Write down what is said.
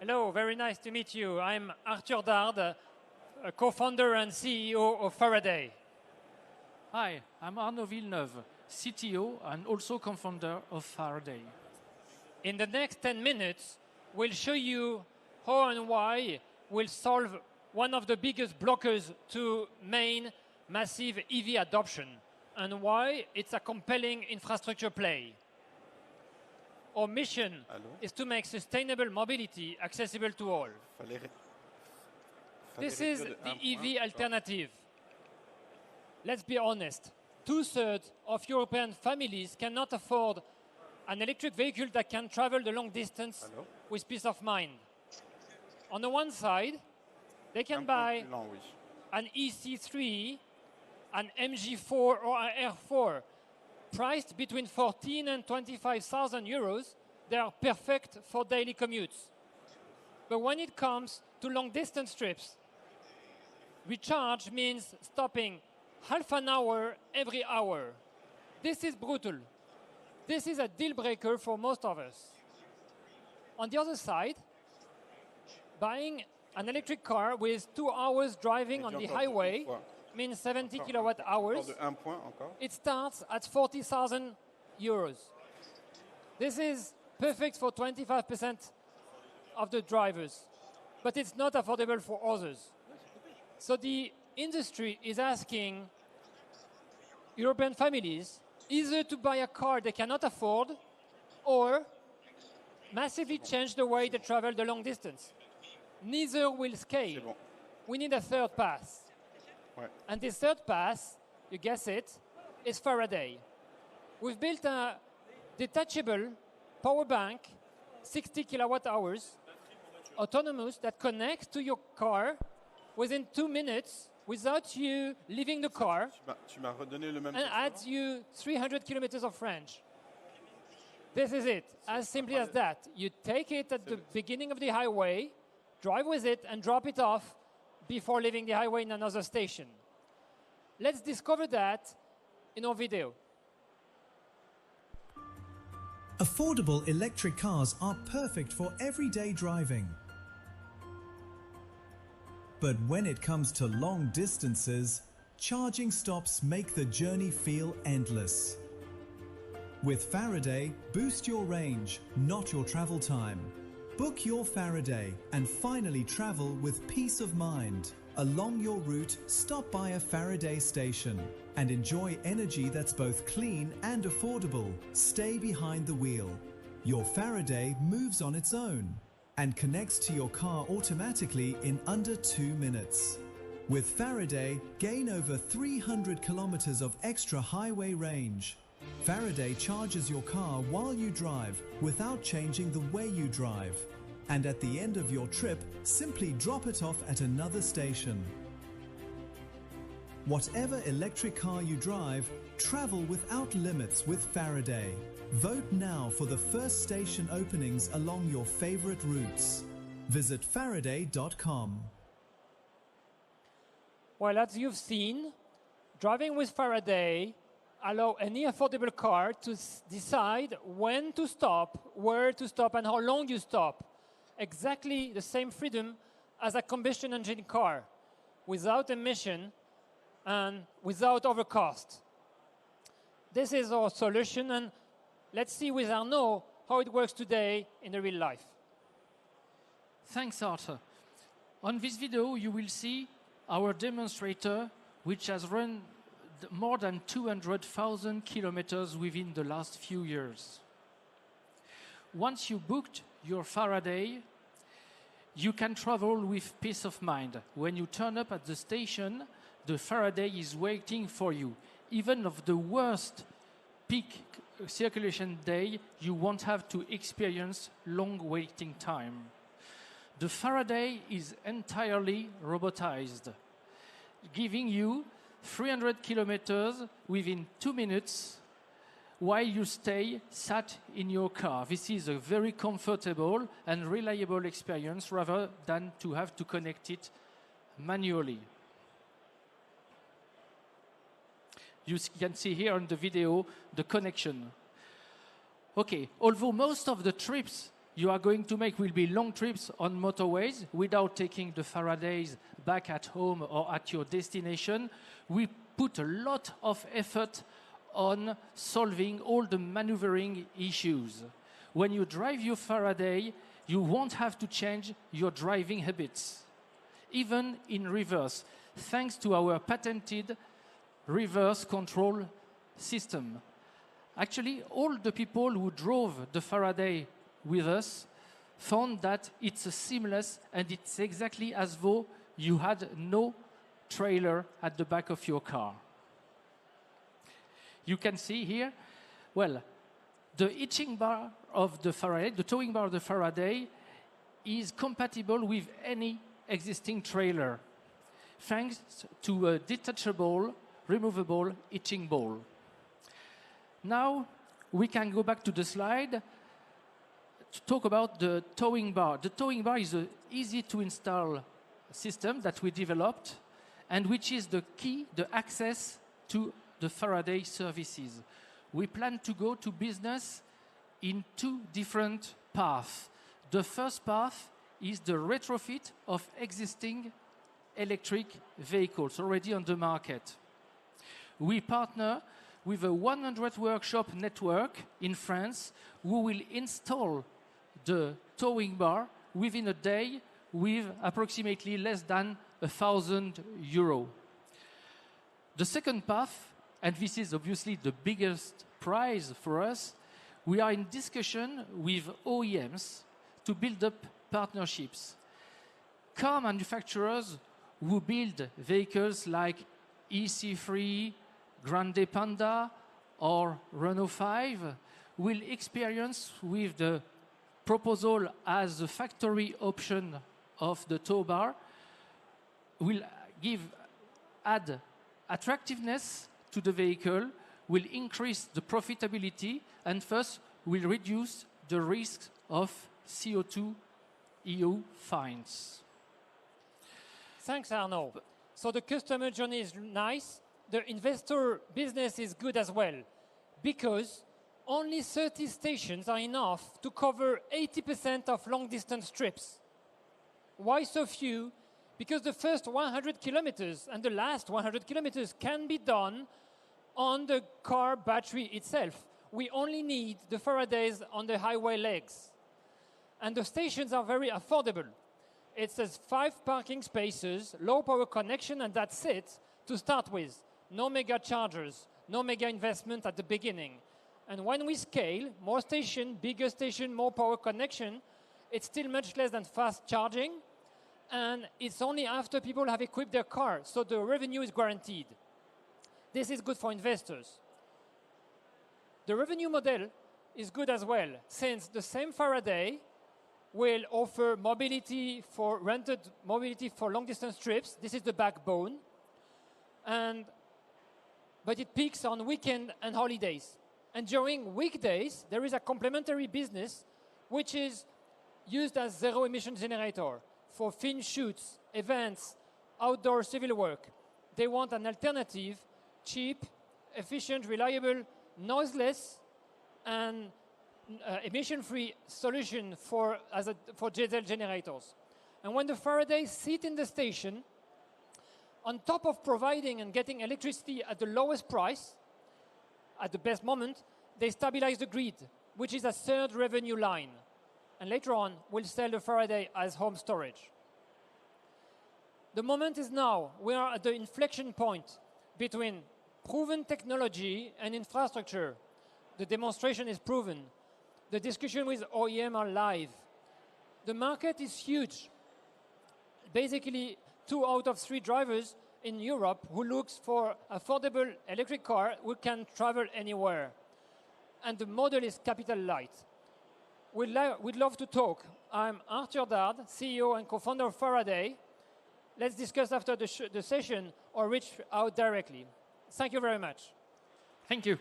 Hello, very nice to meet you. I'm Arthur Darde, a co-founder and CEO of Faraday. Hi, I'm Arnaud Villeneuve, CTO and also co-founder of Faraday. In the next 10 minutes, we'll show you how and why we'll solve one of the biggest blockers to main massive EV adoption and why it's a compelling infrastructure play. Our mission is to make sustainable mobility accessible to all. This is the EV alternative. Let's be honest. 2/3 of European families cannot afford an electric vehicle that can travel the long distance with peace of mind. On the one side, they can buy an EC3, an MG4 or an R4, priced between 14,000 and 25,000 euros. They are perfect for daily commutes. But when it comes to long distance trips, recharge means stopping half an hour every hour. This is brutal. This is a deal breaker for most of us. On the other side, buying an electric car with 2 hours driving on the highway means 70 kilowatt hours. It starts at 40,000 euros. This is perfect for 25% of the drivers, but it's not affordable for others. So the industry is asking European families either to buy a car they cannot afford or massively change the way they travel the long distance. Neither will scale. We need a third path. And this third path, you guess it, is Faraday. We've built a detachable power bank, 60 kilowatt hours, autonomous, that connects to your car within 2 minutes without you leaving the car and adds you 300 kilometers of range. This is it, as simply as that. You take it at the beginning of the highway, drive with it, and drop it off before leaving the highway in another station. Let's discover that in our video. Affordable electric cars are perfect for everyday driving. But when it comes to long distances, charging stops make the journey feel endless. With Faraday, boost your range, not your travel time. Book your Faraday and finally travel with peace of mind. Along your route, stop by a Faraday station and enjoy energy that's both clean and affordable. Stay behind the wheel. Your Faraday moves on its own and connects to your car automatically in under 2 minutes. With Faraday, gain over 300 kilometers of extra highway range. Faraday charges your car while you drive without changing the way you drive. And at the end of your trip, simply drop it off at another station. Whatever electric car you drive, travel without limits with Faraday. Vote now for the first station openings along your favorite routes. Visit faraday.com. Well, as you've seen, driving with Faraday allows any affordable car to decide when to stop, where to stop, and how long you stop. Exactly the same freedom as a combustion engine car, without emission and without overcost. This is our solution, and let's see with Arnaud how it works today in the real life. Thanks, Arthur. On this video, you will see our demonstrator, which has run more than 200,000 kilometers within the last few years. Once you booked your Faraday, you can travel with peace of mind. When you turn up at the station, the Faraday is waiting for you. Even of the worst peak circulation day, you won't have to experience long waiting time. The Faraday is entirely robotized, giving you 300 kilometers within 2 minutes while you stay sat in your car. This is a very comfortable and reliable experience rather than to have to connect it manually. You can see here on the video the connection. Okay, although most of the trips you are going to make will be long trips on motorways without taking the Faradays back at home or at your destination. We put a lot of effort on solving all the maneuvering issues. When you drive your Faraday, you won't have to change your driving habits, even in reverse, thanks to our patented reverse control system. Actually, all the people who drove the Faraday with us found that it's seamless and it's exactly as though you had no trailer at the back of your car. You can see here, well, the hitching bar of the Faraday, the towing bar of the Faraday, is compatible with any existing trailer, thanks to a detachable, removable hitching ball. Now, we can go back to the slide to talk about the towing bar. The towing bar is an easy-to-install system that we developed, and which is the key, the access to the Faraday services. We plan to go to business in 2 different paths. The first path is the retrofit of existing electric vehicles already on the market. We partner with a 100 workshop network in France who will install the towing bar within a day with approximately less than €1,000. The second path, and this is obviously the biggest prize for us, we are in discussion with OEMs to build up partnerships. Car manufacturers who build vehicles like EC3, Grande Panda, or Renault 5 will experience with the proposal as a factory option of the tow bar, will add attractiveness to the vehicle, will increase the profitability, and thus will reduce the risk of CO2 EU fines. Thanks, Arnaud. So the customer journey is nice. The investor business is good as well, because only 30 stations are enough to cover 80% of long-distance trips. Why so few? Because the first 100 kilometers and the last 100 kilometers can be done on the car battery itself. We only need the Faradays on the highway legs. And the stations are very affordable. It says 5 parking spaces, low power connection, and that's it to start with. No mega chargers, no mega investment at the beginning. And when we scale, more station, bigger station, more power connection, it's still much less than fast charging. And it's only after people have equipped their car, so the revenue is guaranteed. This is good for investors. The revenue model is good as well, since the same Faraday will offer mobility for rented mobility for long-distance trips. This is the backbone. But it peaks on weekend and holidays. And during weekdays, there is a complementary business which is used as zero-emission generator for film shoots, events, outdoor civil work. They want an alternative, cheap, efficient, reliable, noiseless, and emission-free solution for diesel generators. And when the Faradays sit in the station, on top of providing and getting electricity at the lowest price, at the best moment, they stabilize the grid, which is a third revenue line. And later on, we'll sell the Faraday as home storage. The moment is now. We are at the inflection point between proven technology and infrastructure. The demonstration is proven. The discussion with OEM are live. The market is huge. Basically, 2 out of 3 drivers in Europe who looks for affordable electric car who can travel anywhere. And the model is capital light. We'd love to talk. I'm Arthur Darde, CEO and co-founder of Faraday. Let's discuss after the session or reach out directly. Thank you very much. Thank you.